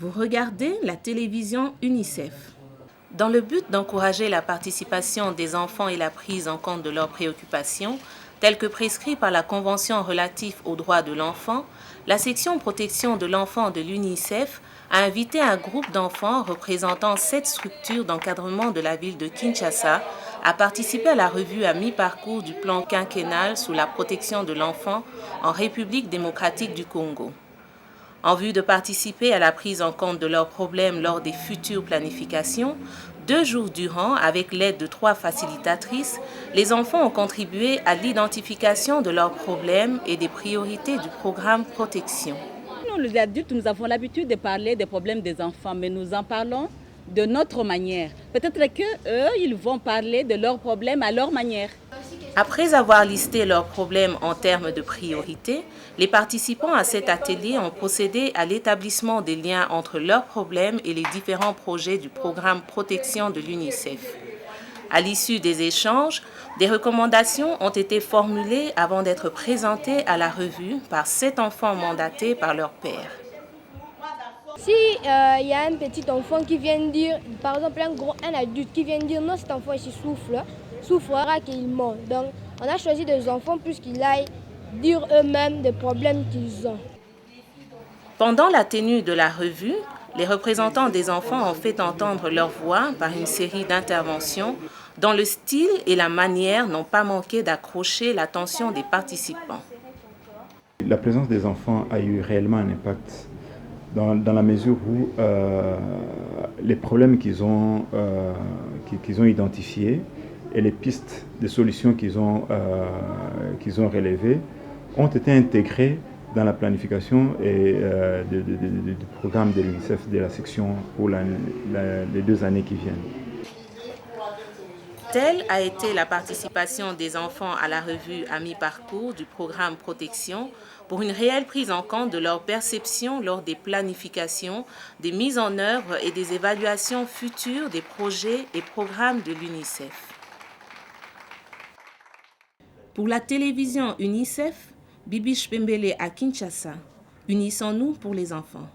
Vous regardez la télévision UNICEF. Dans le but d'encourager la participation des enfants et la prise en compte de leurs préoccupations, telles que prescrites par la Convention relative aux droits de l'enfant, la section protection de l'enfant de l'UNICEF a invité un groupe d'enfants représentant 7 structures d'encadrement de la ville de Kinshasa à participer à la revue à mi-parcours du plan quinquennal sous la protection de l'enfant en République démocratique du Congo. En vue de participer à la prise en compte de leurs problèmes lors des futures planifications, 2 jours durant, avec l'aide de 3 facilitatrices, les enfants ont contribué à l'identification de leurs problèmes et des priorités du programme Protection. Nous, les adultes, nous avons l'habitude de parler des problèmes des enfants, mais nous en parlons de notre manière. Peut-être qu'eux, ils vont parler de leurs problèmes à leur manière. Après avoir listé leurs problèmes en termes de priorité, les participants à cet atelier ont procédé à l'établissement des liens entre leurs problèmes et les différents projets du programme Protection de l'UNICEF. À l'issue des échanges, des recommandations ont été formulées avant d'être présentées à la revue par 7 enfants mandatés par leur père. Si y a un petit enfant qui vient dire, par exemple un adulte qui vient dire non, cet enfant ici souffrera qu'il meurt. Donc on a choisi des enfants puisqu'ils aillent dire eux-mêmes des problèmes qu'ils ont. Pendant la tenue de la revue, les représentants des enfants ont fait entendre leur voix par une série d'interventions dont le style et la manière n'ont pas manqué d'accrocher l'attention des participants. La présence des enfants a eu réellement un impact dans la mesure où les problèmes qu'ils ont identifiés et les pistes de solutions qu'ils ont relevées ont été intégrés dans la planification du programme de l'UNICEF de la section pour les 2 années qui viennent. Telle a été la participation des enfants à la revue à mi-parcours du programme Protection pour une réelle prise en compte de leur perception lors des planifications, des mises en œuvre et des évaluations futures des projets et programmes de l'UNICEF. Pour la télévision UNICEF, Bibi Pembele à Kinshasa, unissons-nous pour les enfants.